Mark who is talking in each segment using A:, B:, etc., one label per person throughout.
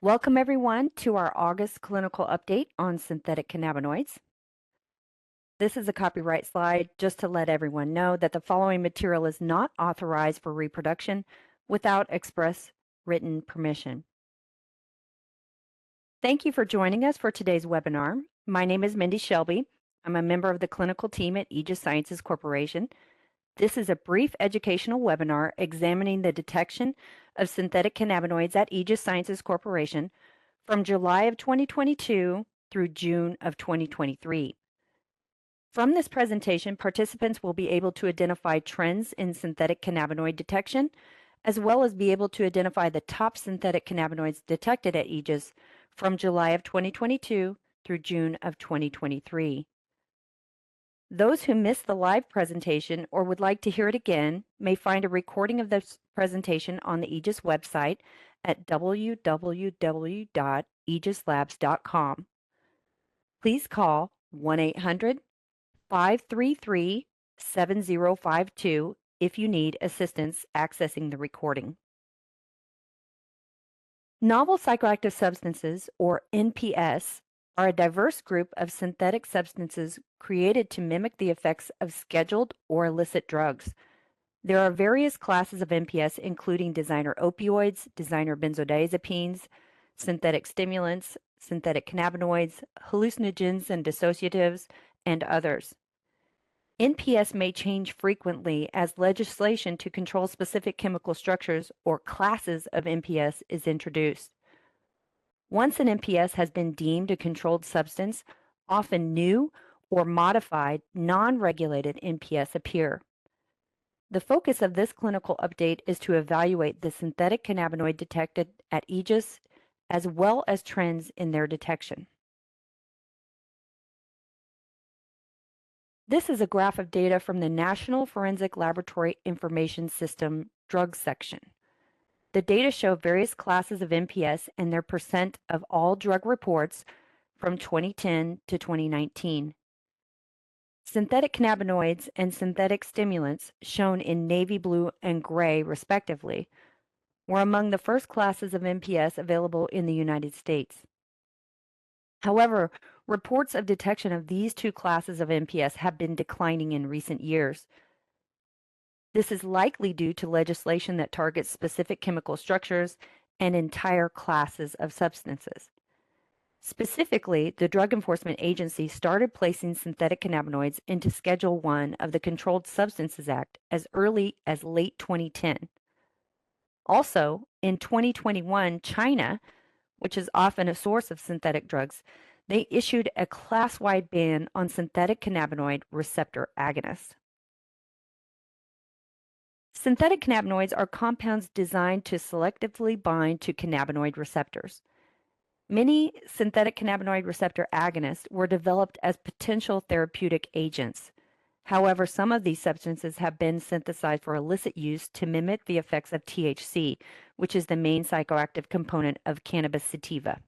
A: Welcome everyone to our August clinical update on synthetic cannabinoids. This is a copyright slide just to let everyone know that the following material is not authorized for reproduction without express written permission. Thank you for joining us for today's webinar. My name is Melinda Shelby. I'm a member of the clinical team at Aegis Sciences Corporation. This is a brief educational webinar examining the detection of synthetic cannabinoids at Aegis Sciences Corporation from July of 2022 through June of 2023. From this presentation, participants will be able to identify trends in synthetic cannabinoid detection, as well as be able to identify the top synthetic cannabinoids detected at Aegis from July of 2022 through June of 2023. Those who missed the live presentation or would like to hear it again may find a recording of this presentation on the Aegis website at www.aegislabs.com. Please call 1-800-533-7052 if you need assistance accessing the recording. Novel psychoactive substances, or NPS, are a diverse group of synthetic substances created to mimic the effects of scheduled or illicit drugs. There are various classes of NPS, including designer opioids, designer benzodiazepines, synthetic stimulants, synthetic cannabinoids, hallucinogens and dissociatives, and others. NPS may change frequently as legislation to control specific chemical structures or classes of NPS is introduced. Once an NPS has been deemed a controlled substance, often new or modified non-regulated NPS appear. The focus of this clinical update is to evaluate the synthetic cannabinoid detected at Aegis, as well as trends in their detection. This is a graph of data from the National Forensic Laboratory Information System Drugs section. The data show various classes of NPS and their percent of all drug reports from 2010 to 2019. Synthetic cannabinoids and synthetic stimulants, shown in navy blue and gray respectively, were among the first classes of NPS available in the United States. However, reports of detection of these two classes of NPS have been declining in recent years. This is likely due to legislation that targets specific chemical structures and entire classes of substances. Specifically, the Drug Enforcement Agency started placing synthetic cannabinoids into Schedule I of the Controlled Substances Act as early as late 2010. Also, in 2021, China, which is often a source of synthetic drugs, they issued a class-wide ban on synthetic cannabinoid receptor agonists. Synthetic cannabinoids are compounds designed to selectively bind to cannabinoid receptors. Many synthetic cannabinoid receptor agonists were developed as potential therapeutic agents. However, some of these substances have been synthesized for illicit use to mimic the effects of THC, which is the main psychoactive component of cannabis sativa.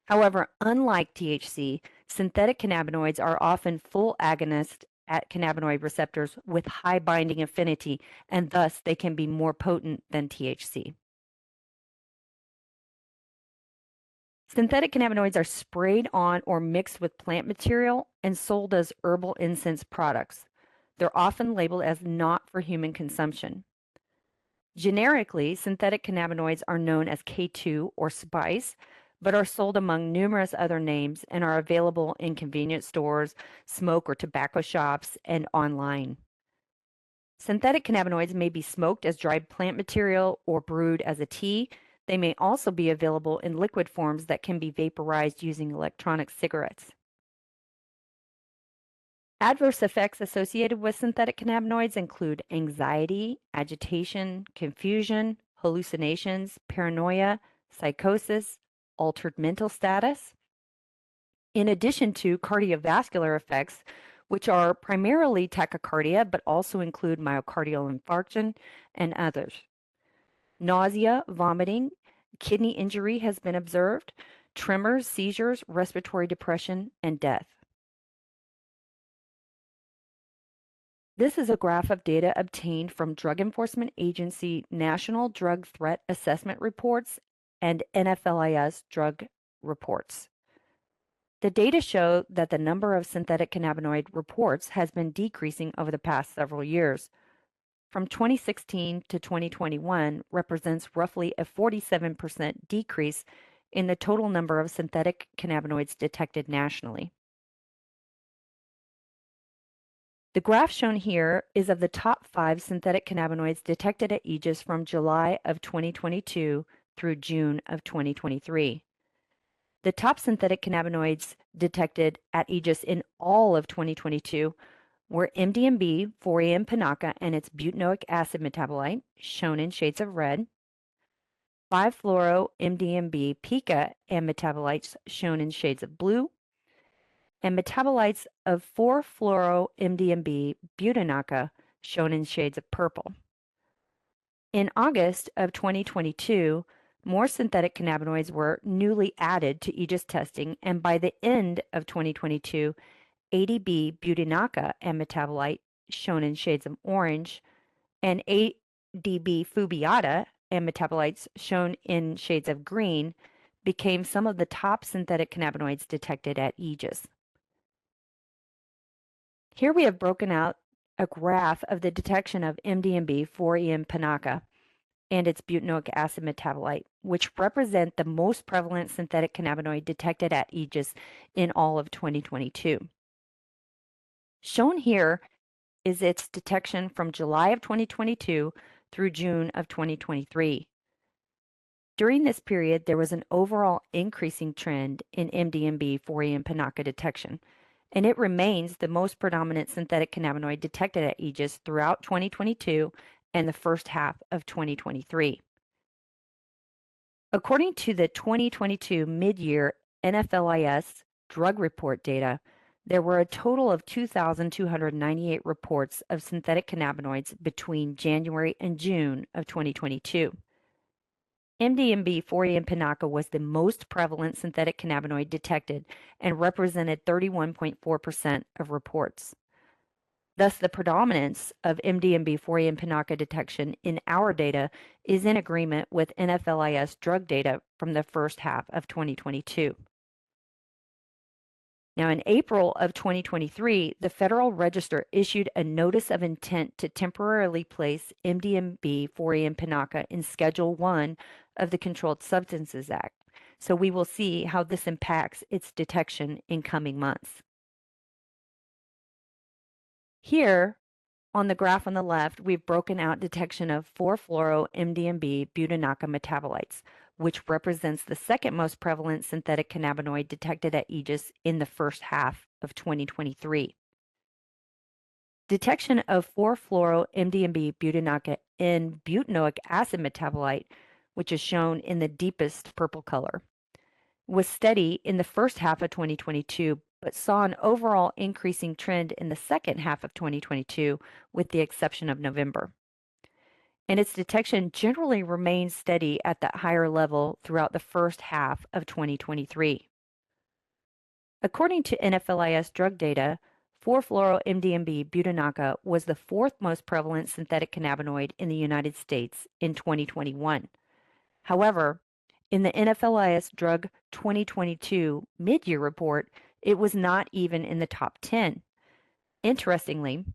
A: However, unlike THC, synthetic cannabinoids are often full agonists at cannabinoid receptors with high binding affinity, and thus they can be more potent than THC. Synthetic cannabinoids are sprayed on or mixed with plant material and sold as herbal incense products. They're often labeled as not for human consumption. Generically, synthetic cannabinoids are known as K2 or spice, but are sold among numerous other names and are available in convenience stores, smoke or tobacco shops, and online. Synthetic cannabinoids may be smoked as dried plant material or brewed as a tea. They may also be available in liquid forms that can be vaporized using electronic cigarettes. Adverse effects associated with synthetic cannabinoids include anxiety, agitation, confusion, hallucinations, paranoia, psychosis, altered mental status, in addition to cardiovascular effects, which are primarily tachycardia but also include myocardial infarction and others. Nausea, vomiting, kidney injury has been observed, tremors, seizures, respiratory depression, and death. This is a graph of data obtained from Drug Enforcement Agency National Drug Threat Assessment Reports and NFLIS drug reports. The data show that the number of synthetic cannabinoid reports has been decreasing over the past several years. From 2016 to 2021 represents roughly a 47% decrease in the total number of synthetic cannabinoids detected nationally. The graph shown here is of the top 5 synthetic cannabinoids detected at Aegis from July of 2022 through June of 2023. The top synthetic cannabinoids detected at Aegis in all of 2022 were MDMB, 4-EM Pinaca, and its butanoic acid metabolite, shown in shades of red, 5-fluoro-MDMB pica and metabolites, shown in shades of blue, and metabolites of 4-fluoro-MDMB butanaca, shown in shades of purple. In August of 2022, more synthetic cannabinoids were newly added to Aegis testing, and by the end of 2022, ADB butanaca and metabolite, shown in shades of orange, and ADB fubiata and metabolites, shown in shades of green, became some of the top synthetic cannabinoids detected at Aegis. Here we have broken out a graph of the detection of MDMB, 4-EM Pinaca, and its butanoic acid metabolite, which represent the most prevalent synthetic cannabinoid detected at Aegis in all of 2022. Shown here is its detection from July of 2022 through June of 2023. During this period, there was an overall increasing trend in MDMB, 4-EM Pinaca detection, and it remains the most predominant synthetic cannabinoid detected at Aegis throughout 2022 and the first half of 2023. According to the 2022 mid-year NFLIS drug report data, there were a total of 2,298 reports of synthetic cannabinoids between January and June of 2022. MDMB, 4-EM Pinaca was the most prevalent synthetic cannabinoid detected and represented 31.4% of reports. Thus, the predominance of MDMB, 4-EM Pinaca detection in our data is in agreement with NFLIS drug data from the first half of 2022. Now, in April of 2023, the Federal Register issued a notice of intent to temporarily place MDMB, 4-EM Pinaca in Schedule 1 of the Controlled Substances Act. So we will see how this impacts its detection in coming months. Here, on the graph on the left, we've broken out detection of 4-fluoro-MDMB butanaca metabolites, which represents the second most prevalent synthetic cannabinoid detected at Aegis in the first half of 2023. Detection of 4-fluoro-MDMB butanaca in butanoic acid metabolite, which is shown in the deepest purple color, was steady in the first half of 2022, but saw an overall increasing trend in the second half of 2022, with the exception of November. And its detection generally remained steady at that higher level throughout the first half of 2023. According to NFLIS drug data, 4-fluoro-MDMB butanaca was the fourth most prevalent synthetic cannabinoid in the United States in 2021. However, in the NFLIS drug 2022 mid-year report, it was not even in the top 10. Interestingly,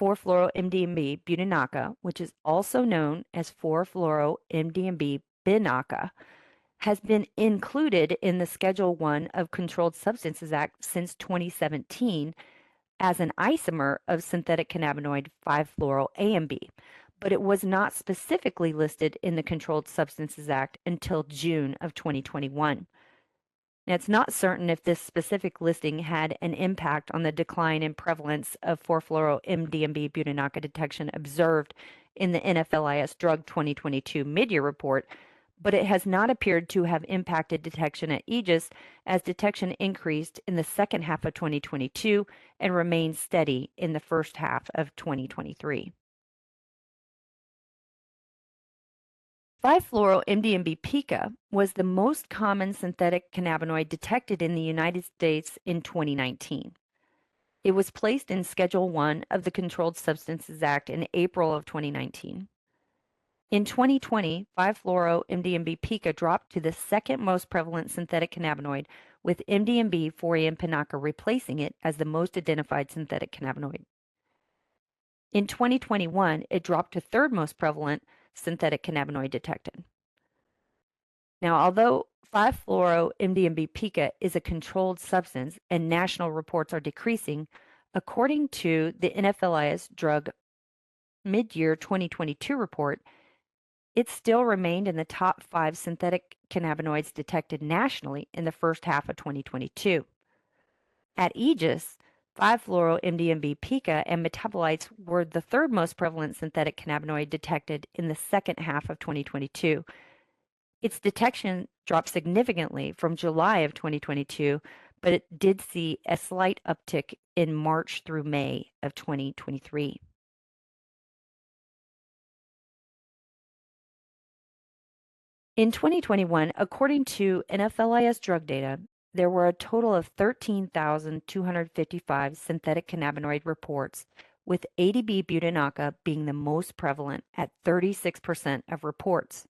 A: 4-fluoro-MDMB butanaca, which is also known as 4-fluoro-MDMB binaca, has been included in the Schedule 1 of Controlled Substances Act since 2017 as an isomer of synthetic cannabinoid 5-fluoro-AMB, but it was not specifically listed in the Controlled Substances Act until June of 2021. Now, it's not certain if this specific listing had an impact on the decline in prevalence of 4-fluoro-MDMB butanaca detection observed in the NFLIS Drug 2022 mid-year report, but it has not appeared to have impacted detection at Aegis, as detection increased in the second half of 2022 and remained steady in the first half of 2023. 5-fluoro-MDMB pica was the most common synthetic cannabinoid detected in the United States in 2019. It was placed in Schedule 1 of the Controlled Substances Act in April of 2019. In 2020, 5-fluoro-MDMB-pica dropped to the second most prevalent synthetic cannabinoid, with MDMB, 4-M Pinaca replacing it as the most identified synthetic cannabinoid. In 2021, it dropped to third most prevalent synthetic cannabinoid detected. Now, although 5-fluoro-MDMB-pica is a controlled substance and national reports are decreasing, according to the NFLIS drug mid-year 2022 report, it still remained in the top 5 synthetic cannabinoids detected nationally in the first half of 2022. At Aegis, 5-fluoro-MDMB-pica and metabolites were the third most prevalent synthetic cannabinoid detected in the second half of 2022. Its detection dropped significantly from July of 2022, but it did see a slight uptick in March through May of 2023. In 2021, according to NFLIS drug data, there were a total of 13,255 synthetic cannabinoid reports, with ADB butanaca being the most prevalent at 36% of reports.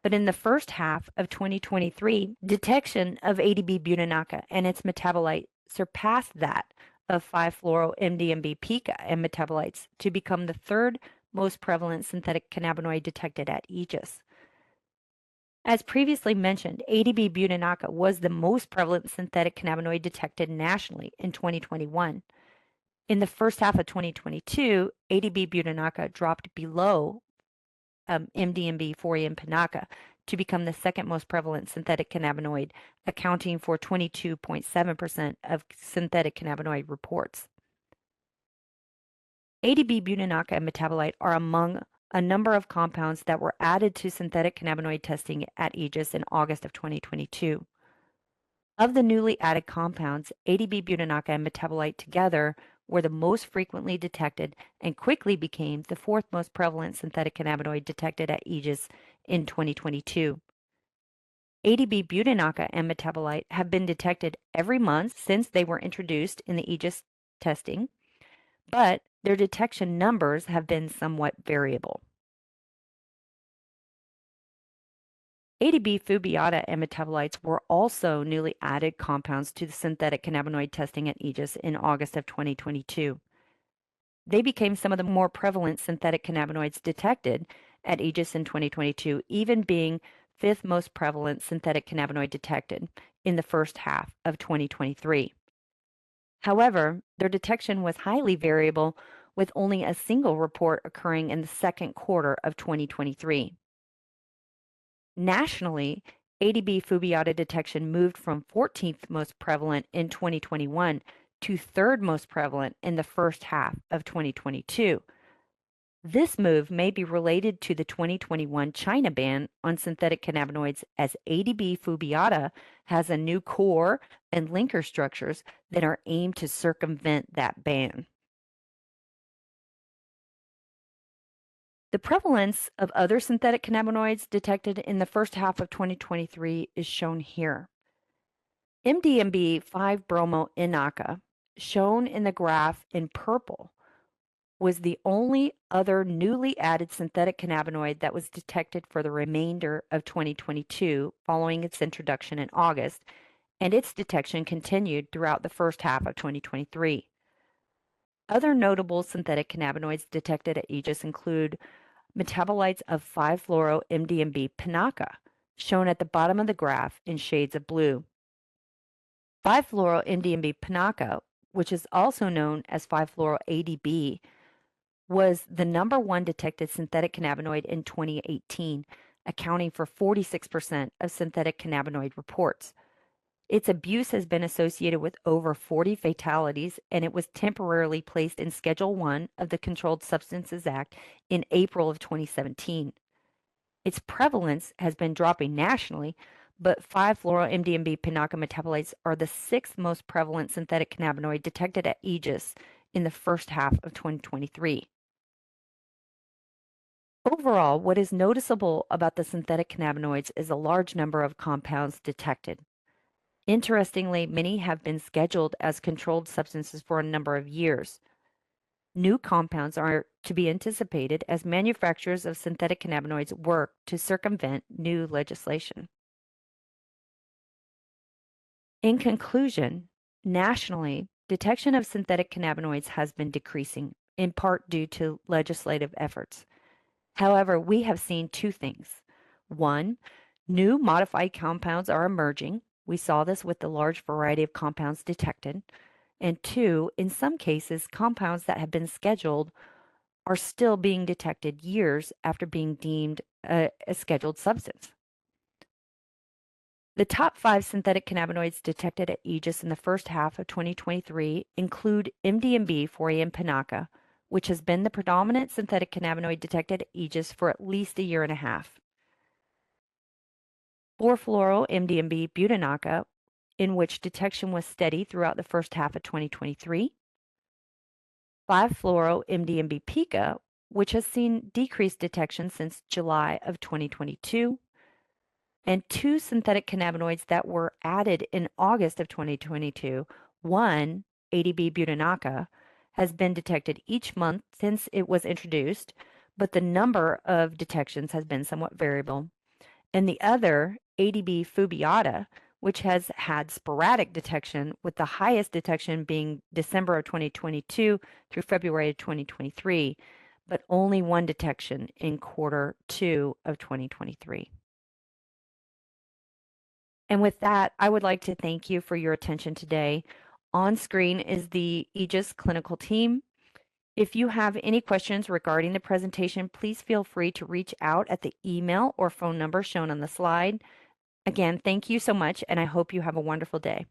A: But in the first half of 2023, detection of ADB butanaca and its metabolite surpassed that of 5-fluoro-MDMB-pica and metabolites to become the third most prevalent synthetic cannabinoid detected at Aegis. As previously mentioned, ADB butanaca was the most prevalent synthetic cannabinoid detected nationally in 2021. In the first half of 2022, ADB butanaca dropped below MDMB, 4-M Pinaca to become the second most prevalent synthetic cannabinoid, accounting for 22.7% of synthetic cannabinoid reports. ADB butanaca and metabolite are among a number of compounds that were added to synthetic cannabinoid testing at Aegis in August of 2022. Of the newly added compounds, ADB butanaca and metabolite together were the most frequently detected and quickly became the fourth most prevalent synthetic cannabinoid detected at Aegis in 2022. ADB butanaca and metabolite have been detected every month since they were introduced in the Aegis testing, but their detection numbers have been somewhat variable. ADB fubiata and metabolites were also newly added compounds to the synthetic cannabinoid testing at Aegis in August of 2022. They became some of the more prevalent synthetic cannabinoids detected at Aegis in 2022, even being fifth most prevalent synthetic cannabinoid detected in the first half of 2023. However, their detection was highly variable, with only a single report occurring in the second quarter of 2023. Nationally, ADB fubiata detection moved from 14th most prevalent in 2021 to third most prevalent in the first half of 2022. This move may be related to the 2021 China ban on synthetic cannabinoids, as ADB fubiata has a new core and linker structures that are aimed to circumvent that ban. The prevalence of other synthetic cannabinoids detected in the first half of 2023 is shown here. MDMB 5-bromo-inaca, shown in the graph in purple, was the only other newly added synthetic cannabinoid that was detected for the remainder of 2022 following its introduction in August, and its detection continued throughout the first half of 2023. Other notable synthetic cannabinoids detected at Aegis include metabolites of 5-fluoro-MDMB Pinaca, shown at the bottom of the graph in shades of blue. 5-fluoro-MDMB Pinaca, which is also known as 5-fluoro-ADB, was the number one detected synthetic cannabinoid in 2018, accounting for 46% of synthetic cannabinoid reports. Its abuse has been associated with over 40 fatalities, and it was temporarily placed in Schedule 1 of the Controlled Substances Act in April of 2017. Its prevalence has been dropping nationally, but 5-fluoro-MDMB Pinaca metabolites are the sixth most prevalent synthetic cannabinoid detected at Aegis in the first half of 2023. Overall, what is noticeable about the synthetic cannabinoids is a large number of compounds detected. Interestingly, many have been scheduled as controlled substances for a number of years. New compounds are to be anticipated as manufacturers of synthetic cannabinoids work to circumvent new legislation. In conclusion, nationally, detection of synthetic cannabinoids has been decreasing, in part due to legislative efforts. However, we have seen two things. One, new modified compounds are emerging. We saw this with the large variety of compounds detected. And two, in some cases, compounds that have been scheduled are still being detected years after being deemed a scheduled substance. The top 5 synthetic cannabinoids detected at Aegis in the first half of 2023 include MDMB 4-AM Pinaca, which has been the predominant synthetic cannabinoid detected at Aegis for at least a year and a half. 4-fluoro-MDMB Butanaca, in which detection was steady throughout the first half of 2023. 5-fluoro-MDMB Pica, which has seen decreased detection since July of 2022. And 2 synthetic cannabinoids that were added in August of 2022. One, ADB Butanaca, has been detected each month since it was introduced, but the number of detections has been somewhat variable. And the other, ADB Fubiata, which has had sporadic detection, with the highest detection being December of 2022 through February of 2023, but only one detection in Q2 of 2023. And with that, I would like to thank you for your attention today. On screen is the Aegis clinical team. If you have any questions regarding the presentation, please feel free to reach out at the email or phone number shown on the slide. Again, thank you so much, and I hope you have a wonderful day.